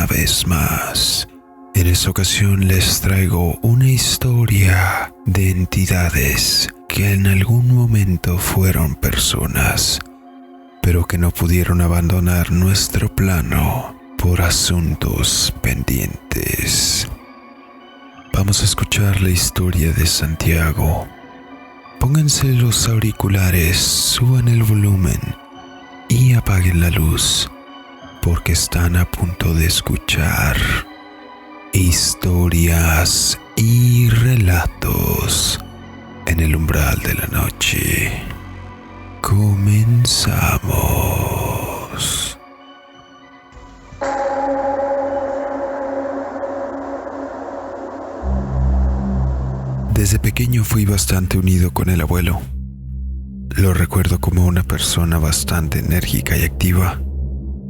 una vez más. En esta ocasión les traigo una historia de entidades que en algún momento fueron personas, pero que no pudieron abandonar nuestro plano por asuntos pendientes. Vamos a escuchar la historia de Santiago. Pónganse los auriculares, suban el volumen y apaguen la luz, porque están a punto de escuchar historias y relatos en el umbral de la noche. Comenzamos. Desde pequeño fui bastante unido con el abuelo. Lo recuerdo como una persona bastante enérgica y activa.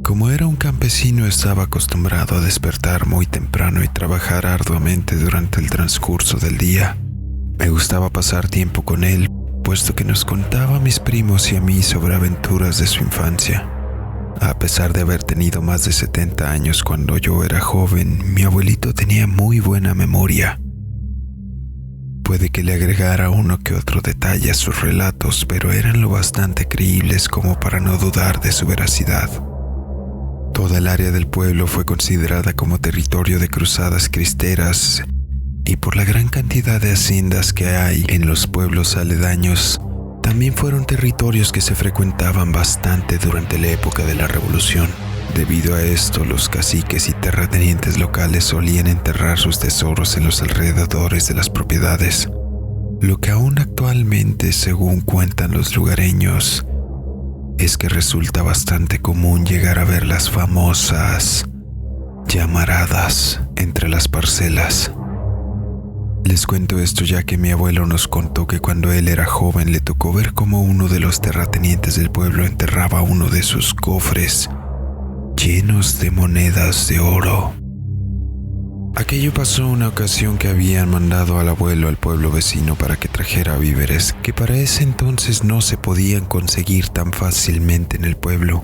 Como era un campesino, estaba acostumbrado a despertar muy temprano y trabajar arduamente durante el transcurso del día. Me gustaba pasar tiempo con él, puesto que nos contaba a mis primos y a mí sobre aventuras de su infancia. A pesar de haber tenido más de 70 años cuando yo era joven, mi abuelito tenía muy buena memoria. Puede que le agregara uno que otro detalle a sus relatos, pero eran lo bastante creíbles como para no dudar de su veracidad. Toda el área del pueblo fue considerada como territorio de cruzadas cristeras, y por la gran cantidad de haciendas que hay en los pueblos aledaños, también fueron territorios que se frecuentaban bastante durante la época de la Revolución. Debido a esto, los caciques y terratenientes locales solían enterrar sus tesoros en los alrededores de las propiedades, lo que aún actualmente, según cuentan los lugareños, es que resulta bastante común llegar a ver las famosas llamaradas entre las parcelas. Les cuento esto ya que mi abuelo nos contó que cuando él era joven le tocó ver cómo uno de los terratenientes del pueblo enterraba uno de sus cofres llenos de monedas de oro. Aquello pasó una ocasión que habían mandado al abuelo al pueblo vecino para que trajera víveres que para ese entonces no se podían conseguir tan fácilmente en el pueblo.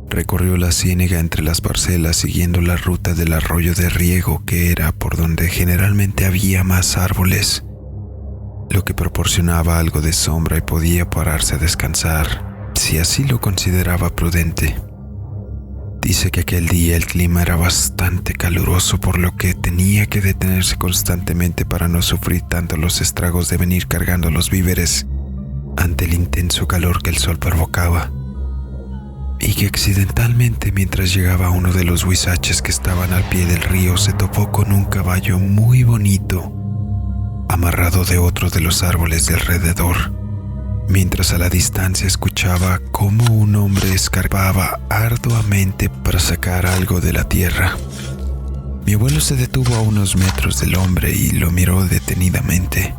Recorrió la ciénaga entre las parcelas siguiendo la ruta del arroyo de riego, que era por donde generalmente había más árboles, lo que proporcionaba algo de sombra y podía pararse a descansar, si así lo consideraba prudente. Dice que aquel día el clima era bastante caluroso, por lo que tenía que detenerse constantemente para no sufrir tanto los estragos de venir cargando los víveres ante el intenso calor que el sol provocaba. Y que accidentalmente, mientras llegaba a uno de los huizaches que estaban al pie del río, se topó con un caballo muy bonito, amarrado de otro de los árboles de alrededor, mientras a la distancia escuchaba cómo un hombre escarbaba arduamente para sacar algo de la tierra. Mi abuelo se detuvo a unos metros del hombre y lo miró detenidamente.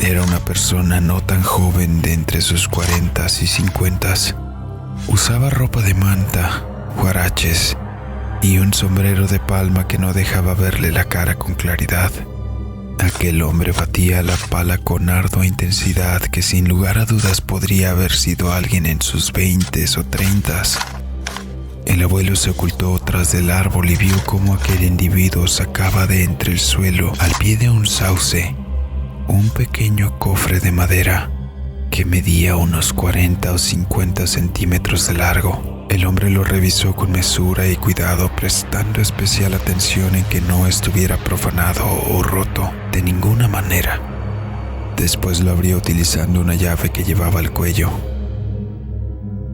Era una persona no tan joven, de entre sus 40 y 50. Usaba ropa de manta, huaraches y un sombrero de palma que no dejaba verle la cara con claridad. Aquel hombre batía la pala con ardua intensidad que sin lugar a dudas podría haber sido alguien en sus 20 o 30. El abuelo se ocultó tras del árbol y vio cómo aquel individuo sacaba de entre el suelo, al pie de un sauce, un pequeño cofre de madera que medía unos 40 o 50 centímetros de largo. El hombre lo revisó con mesura y cuidado, prestando especial atención en que no estuviera profanado o roto de ninguna manera. Después lo abrió utilizando una llave que llevaba al cuello.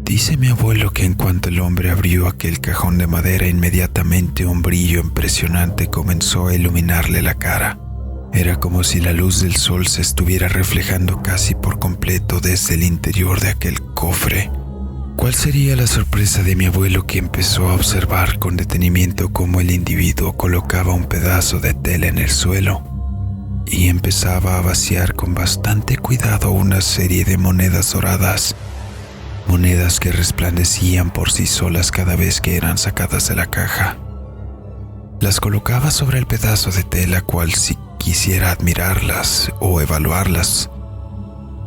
Dice mi abuelo que en cuanto el hombre abrió aquel cajón de madera, inmediatamente un brillo impresionante comenzó a iluminarle la cara. Era como si la luz del sol se estuviera reflejando casi por completo desde el interior de aquel cofre. ¿Cuál sería la sorpresa de mi abuelo, que empezó a observar con detenimiento cómo el individuo colocaba un pedazo de tela en el suelo y empezaba a vaciar con bastante cuidado una serie de monedas doradas, monedas que resplandecían por sí solas cada vez que eran sacadas de la caja? Las colocaba sobre el pedazo de tela cual si quisiera admirarlas o evaluarlas,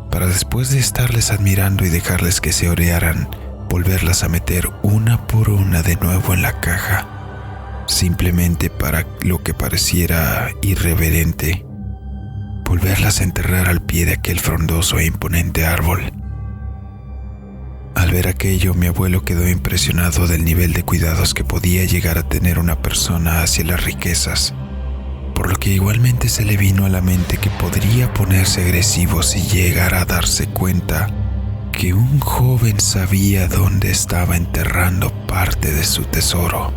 para después de estarles admirando y dejarles que se orearan, volverlas a meter una por una de nuevo en la caja. simplemente para lo que pareciera irreverente, volverlas a enterrar al pie de aquel frondoso e imponente árbol. Al ver aquello, mi abuelo quedó impresionado del nivel de cuidados que podía llegar a tener una persona hacia las riquezas, por lo que igualmente se le vino a la mente que podría ponerse agresivo si llegara a darse cuenta que un joven sabía dónde estaba enterrando parte de su tesoro,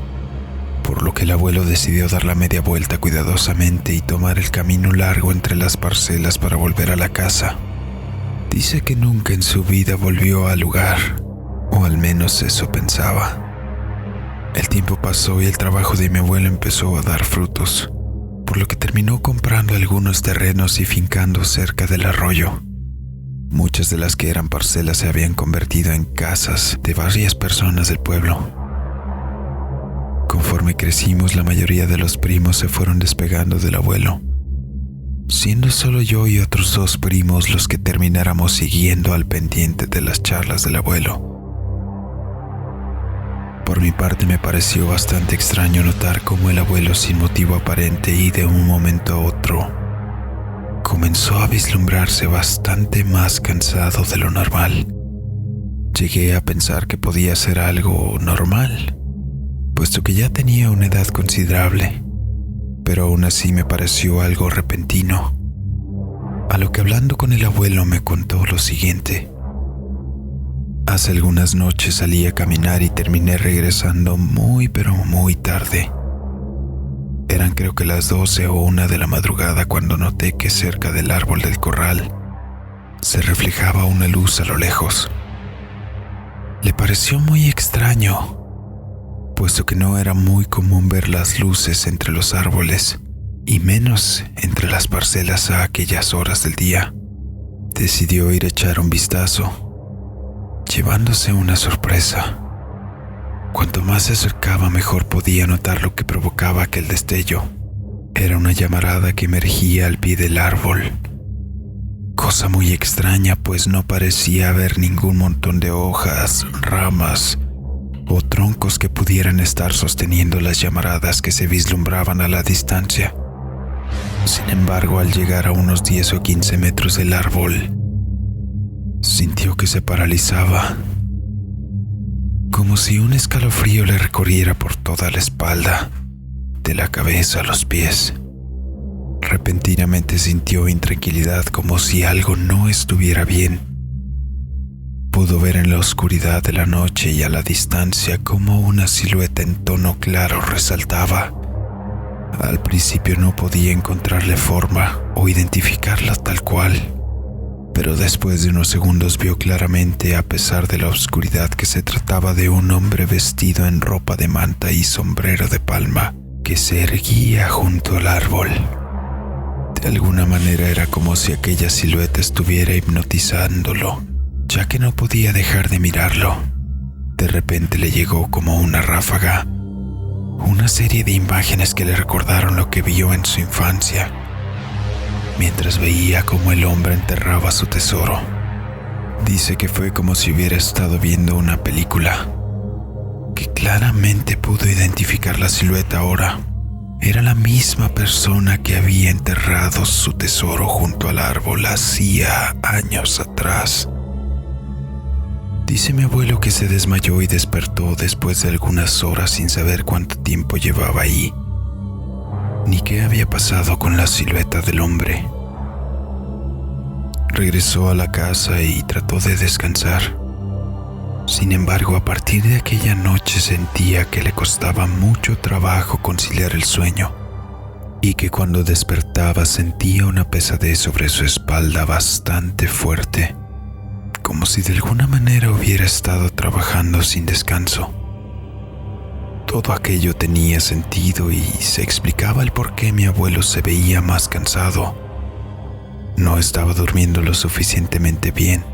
por lo que el abuelo decidió dar la media vuelta cuidadosamente y tomar el camino largo entre las parcelas para volver a la casa. Dice que nunca en su vida volvió al lugar, o al menos eso pensaba. El tiempo pasó y el trabajo de mi abuelo empezó a dar frutos, por lo que terminó comprando algunos terrenos y fincando cerca del arroyo. Muchas de las que eran parcelas se habían convertido en casas de varias personas del pueblo. Conforme crecimos, la mayoría de los primos se fueron despegando del abuelo, siendo solo yo y otros 2 primos los que termináramos siguiendo al pendiente de las charlas del abuelo. Por mi parte, me pareció bastante extraño notar cómo el abuelo, sin motivo aparente y de un momento a otro, comenzó a vislumbrarse bastante más cansado de lo normal. Llegué a pensar que podía ser algo normal, puesto que ya tenía una edad considerable, pero aún así me pareció algo repentino. A lo que, hablando con el abuelo, me contó lo siguiente. Hace algunas noches salí a caminar y terminé regresando muy tarde. Eran creo que las 12 o 1 de la madrugada cuando noté que cerca del árbol del corral se reflejaba una luz a lo lejos. Le pareció muy extraño, puesto que no era muy común ver las luces entre los árboles, y menos entre las parcelas a aquellas horas del día. Decidió ir a echar un vistazo, llevándose una sorpresa. Cuanto más se acercaba, mejor podía notar lo que provocaba aquel destello. Era una llamarada que emergía al pie del árbol. Cosa muy extraña, pues no parecía haber ningún montón de hojas, ramas o troncos que pudieran estar sosteniendo las llamaradas que se vislumbraban a la distancia. Sin embargo, al llegar a unos 10 o 15 metros del árbol, sintió que se paralizaba, como si un escalofrío le recorriera por toda la espalda, de la cabeza a los pies. Repentinamente sintió intranquilidad, como si algo no estuviera bien. Pudo ver en la oscuridad de la noche y a la distancia cómo una silueta en tono claro resaltaba. Al principio no podía encontrarle forma o identificarla tal cual, pero después de unos segundos vio claramente, a pesar de la oscuridad, que se trataba de un hombre vestido en ropa de manta y sombrero de palma, que se erguía junto al árbol. De alguna manera era como si aquella silueta estuviera hipnotizándolo, ya que no podía dejar de mirarlo. De repente le llegó como una ráfaga una serie de imágenes que le recordaron lo que vio en su infancia, mientras veía cómo el hombre enterraba su tesoro. Dice que fue como si hubiera estado viendo una película, que claramente pudo identificar la silueta ahora. Era la misma persona que había enterrado su tesoro junto al árbol hacía años atrás. Dice mi abuelo que se desmayó y despertó después de algunas horas sin saber cuánto tiempo llevaba ahí, ni qué había pasado con la silueta del hombre. Regresó a la casa y trató de descansar. Sin embargo, a partir de aquella noche sentía que le costaba mucho trabajo conciliar el sueño, y que cuando despertaba sentía una pesadez sobre su espalda bastante fuerte, como si de alguna manera hubiera estado trabajando sin descanso. Todo aquello tenía sentido y se explicaba el por qué mi abuelo se veía más cansado. No estaba durmiendo lo suficientemente bien.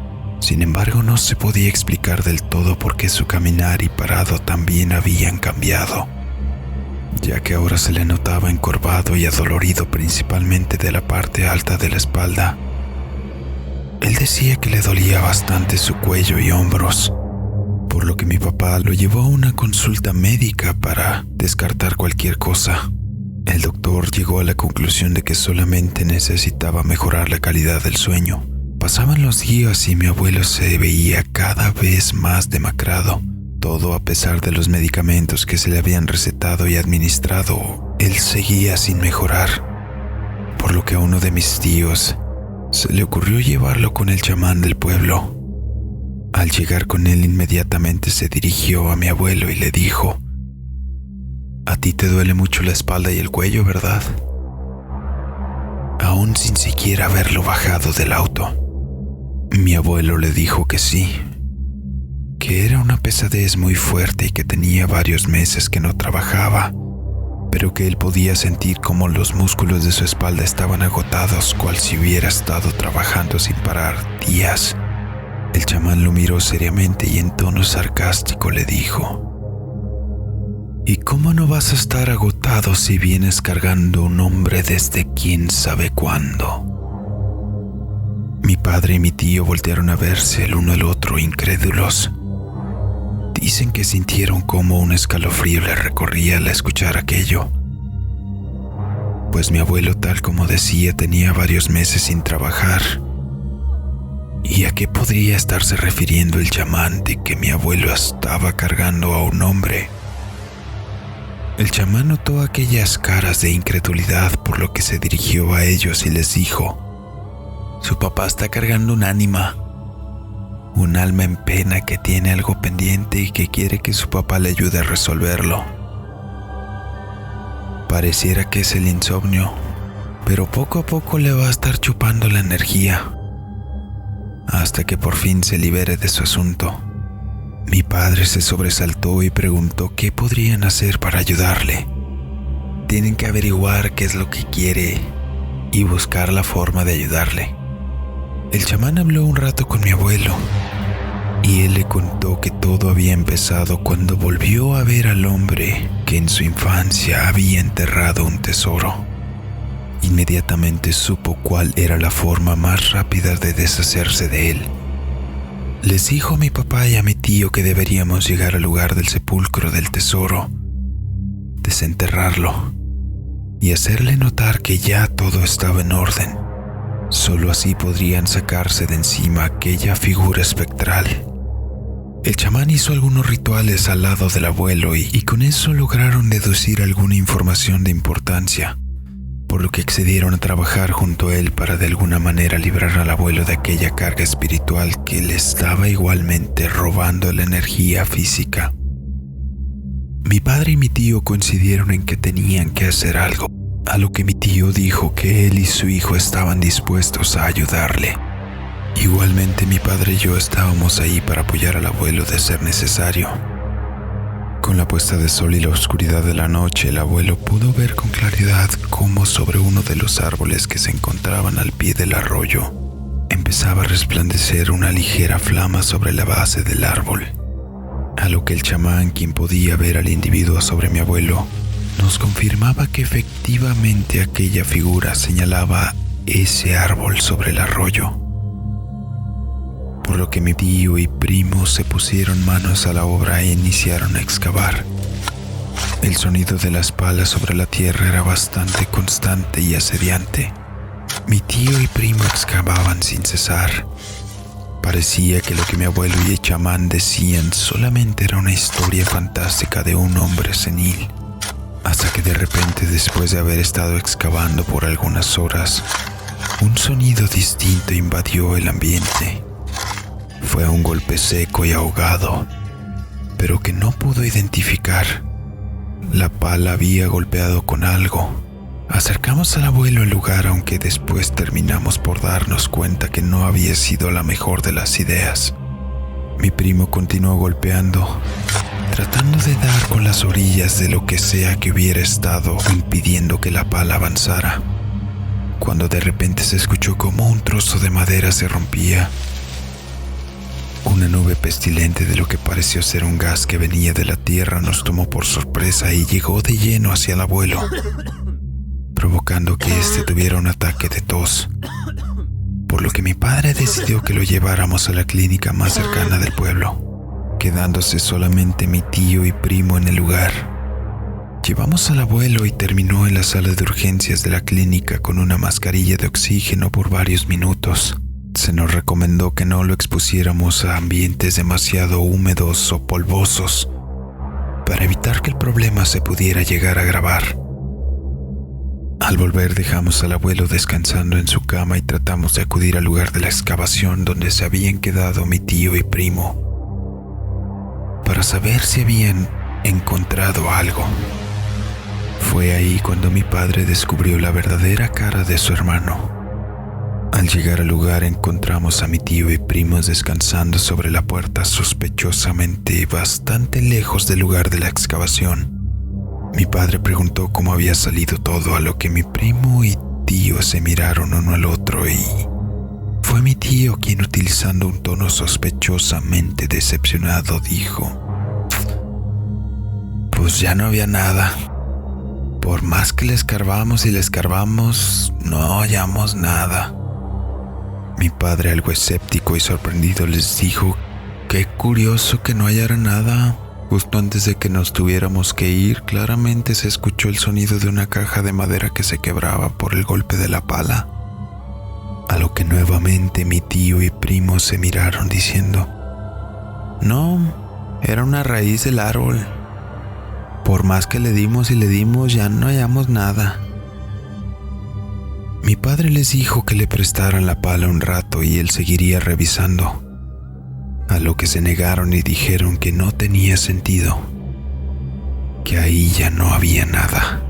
Sin embargo, no se podía explicar del todo por qué su caminar y parado también habían cambiado, ya que ahora se le notaba encorvado y adolorido principalmente de la parte alta de la espalda. Él decía que le dolía bastante su cuello y hombros, por lo que mi papá lo llevó a una consulta médica para descartar cualquier cosa. El doctor llegó a la conclusión de que solamente necesitaba mejorar la calidad del sueño. Pasaban los días y mi abuelo se veía cada vez más demacrado. Todo a pesar de los medicamentos que se le habían recetado y administrado, él seguía sin mejorar. Por lo que a uno de mis tíos se le ocurrió llevarlo con el chamán del pueblo. Al llegar con él, inmediatamente se dirigió a mi abuelo y le dijo: «A ti te duele mucho la espalda y el cuello, ¿verdad?». Aún sin siquiera haberlo bajado del auto, mi abuelo le dijo que sí, que era una pesadez muy fuerte y que tenía varios meses que no trabajaba, pero que él podía sentir cómo los músculos de su espalda estaban agotados, cual si hubiera estado trabajando sin parar días. El chamán lo miró seriamente y en tono sarcástico le dijo: «¿Y cómo no vas a estar agotado si vienes cargando un hombre desde quién sabe cuándo?». Mi padre y mi tío voltearon a verse el uno al otro, incrédulos. Dicen que sintieron como un escalofrío les recorría al escuchar aquello, pues mi abuelo, tal como decía, tenía varios meses sin trabajar. ¿Y a qué podría estarse refiriendo el chamán de que mi abuelo estaba cargando a un hombre? El chamán notó aquellas caras de incredulidad, por lo que se dirigió a ellos y les dijo: «Su papá está cargando un ánima, un alma en pena que tiene algo pendiente y que quiere que su papá le ayude a resolverlo. Pareciera que es el insomnio, pero poco a poco le va a estar chupando la energía, hasta que por fin se libere de su asunto». Mi padre se sobresaltó y preguntó qué podrían hacer para ayudarle. «Tienen que averiguar qué es lo que quiere y buscar la forma de ayudarle». El chamán habló un rato con mi abuelo y él le contó que todo había empezado cuando volvió a ver al hombre que en su infancia había enterrado un tesoro. Inmediatamente supo cuál era la forma más rápida de deshacerse de él. Les dijo a mi papá y a mi tío que deberíamos llegar al lugar del sepulcro del tesoro, desenterrarlo y hacerle notar que ya todo estaba en orden. Solo así podrían sacarse de encima aquella figura espectral. El chamán hizo algunos rituales al lado del abuelo y con eso lograron deducir alguna información de importancia, por lo que accedieron a trabajar junto a él para de alguna manera librar al abuelo de aquella carga espiritual que le estaba igualmente robando la energía física. Mi padre y mi tío coincidieron en que tenían que hacer algo, a lo que mi tío dijo que él y su hijo estaban dispuestos a ayudarle. Igualmente mi padre y yo estábamos ahí para apoyar al abuelo de ser necesario. Con la puesta de sol y la oscuridad de la noche, el abuelo pudo ver con claridad cómo sobre uno de los árboles que se encontraban al pie del arroyo empezaba a resplandecer una ligera flama sobre la base del árbol, a lo que el chamán, quien podía ver al individuo sobre mi abuelo, nos confirmaba que efectivamente aquella figura señalaba ese árbol sobre el arroyo. Por lo que mi tío y primo se pusieron manos a la obra e iniciaron a excavar. El sonido de las palas sobre la tierra era bastante constante y asediante. Mi tío y primo excavaban sin cesar. Parecía que lo que mi abuelo y el chamán decían solamente era una historia fantástica de un hombre senil. Hasta que de repente, después de haber estado excavando por algunas horas, un sonido distinto invadió el ambiente. Fue un golpe seco y ahogado, pero que no pudo identificar. La pala había golpeado con algo. Acercamos al abuelo al lugar, aunque después terminamos por darnos cuenta que no había sido la mejor de las ideas. Mi primo continuó golpeando, tratando de dar con las orillas de lo que sea que hubiera estado impidiendo que la pala avanzara, cuando de repente se escuchó como un trozo de madera se rompía. Una nube pestilente de lo que pareció ser un gas que venía de la tierra nos tomó por sorpresa y llegó de lleno hacia el abuelo, provocando que éste tuviera un ataque de tos, por lo que mi padre decidió que lo lleváramos a la clínica más cercana del pueblo, quedándose solamente mi tío y primo en el lugar. Llevamos al abuelo y terminó en la sala de urgencias de la clínica con una mascarilla de oxígeno por varios minutos. Se nos recomendó que no lo expusiéramos a ambientes demasiado húmedos o polvosos para evitar que el problema se pudiera llegar a agravar. Al volver dejamos al abuelo descansando en su cama y tratamos de acudir al lugar de la excavación donde se habían quedado mi tío y primo para saber si habían encontrado algo. Fue ahí cuando mi padre descubrió la verdadera cara de su hermano. Al llegar al lugar encontramos a mi tío y primos descansando sobre la puerta sospechosamente bastante lejos del lugar de la excavación. Mi padre preguntó cómo había salido todo, a lo que mi primo y tío se miraron uno al otro y fue mi tío quien, utilizando un tono sospechosamente decepcionado, dijo: "Pues ya no había nada. Por más que le escarbamos y le escarbamos, no hallamos nada". Mi padre, algo escéptico y sorprendido, les dijo: "Qué curioso que no hallara nada. Justo antes de que nos tuviéramos que ir, claramente se escuchó el sonido de una caja de madera que se quebraba por el golpe de la pala". A lo que nuevamente mi tío y primo se miraron diciendo: "No, era una raíz del árbol. Por más que le dimos y le dimos, ya no hallamos nada". Mi padre les dijo que le prestaran la pala un rato y él seguiría revisando, a lo que se negaron y dijeron que no tenía sentido, que ahí ya no había nada,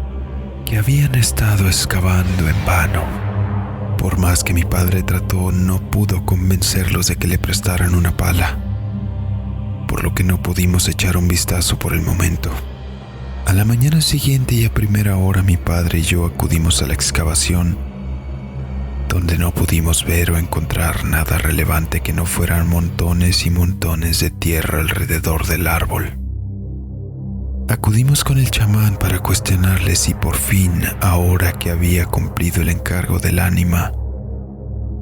que habían estado excavando en vano. Por más que mi padre trató, no pudo convencerlos de que le prestaran una pala, por lo que no pudimos echar un vistazo por el momento. A la mañana siguiente y a primera hora mi padre y yo acudimos a la excavación, donde no pudimos ver o encontrar nada relevante que no fueran montones y montones de tierra alrededor del árbol. Acudimos con el chamán para cuestionarle si por fin, ahora que había cumplido el encargo del ánima,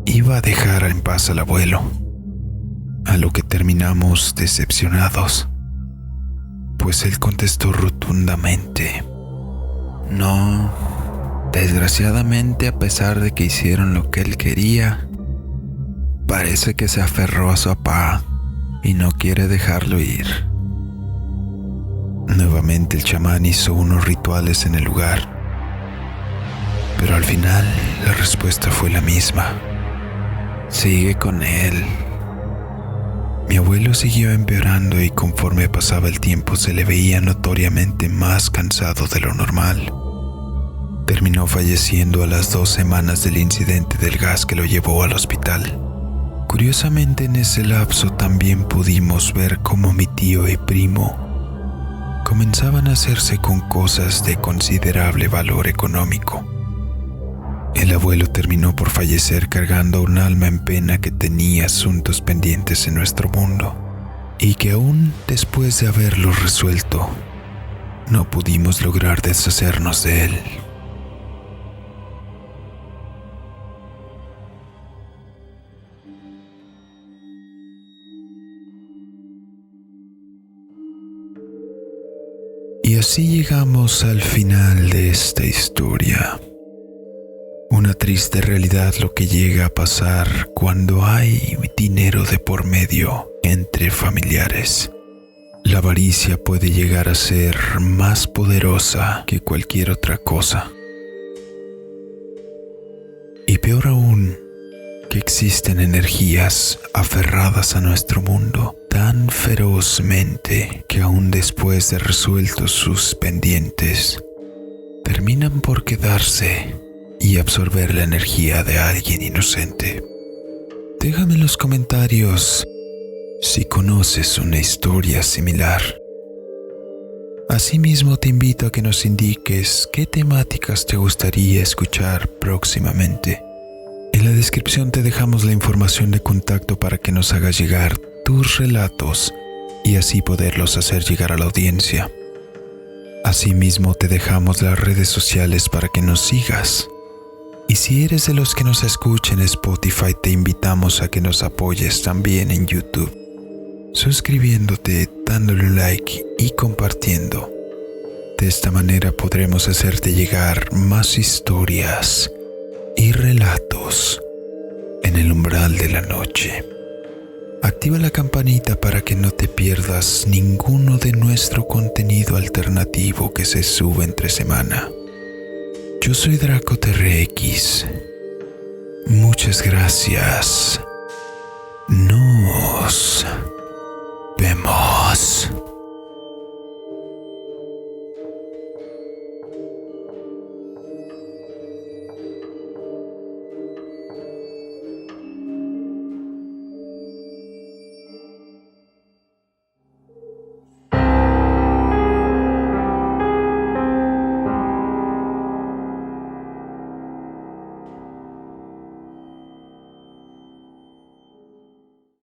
iba a dejar en paz al abuelo, a lo que terminamos decepcionados, pues él contestó rotundamente: "No. Desgraciadamente, a pesar de que hicieron lo que él quería, parece que se aferró a su papá y no quiere dejarlo ir". Nuevamente el chamán hizo unos rituales en el lugar, pero al final la respuesta fue la misma: "Sigue con él". Mi abuelo siguió empeorando y conforme pasaba el tiempo se le veía notoriamente más cansado de lo normal. Terminó falleciendo a las 2 semanas del incidente del gas que lo llevó al hospital. Curiosamente, en ese lapso también pudimos ver cómo mi tío y primo comenzaban a hacerse con cosas de considerable valor económico. El abuelo terminó por fallecer cargando un alma en pena que tenía asuntos pendientes en nuestro mundo y que aún después de haberlos resuelto, no pudimos lograr deshacernos de él. Y así llegamos al final de esta historia. Una triste realidad lo que llega a pasar cuando hay dinero de por medio entre familiares. La avaricia puede llegar a ser más poderosa que cualquier otra cosa. Y peor aún, que existen energías aferradas a nuestro mundo tan ferozmente que aún después de resueltos sus pendientes, terminan por quedarse y absorber la energía de alguien inocente. Déjame en los comentarios si conoces una historia similar. Asimismo, te invito a que nos indiques qué temáticas te gustaría escuchar próximamente. En la descripción te dejamos la información de contacto para que nos hagas llegar tus relatos y así poderlos hacer llegar a la audiencia. Asimismo, te dejamos las redes sociales para que nos sigas. Y si eres de los que nos escuchan en Spotify, te invitamos a que nos apoyes también en YouTube. suscribiéndote, dándole un like y compartiendo. De esta manera podremos hacerte llegar más historias y relatos en el umbral de la noche. Activa la campanita para que no te pierdas ninguno de nuestro contenido alternativo que se sube entre semana. Yo soy DracoTRX. Muchas gracias. Nos vemos.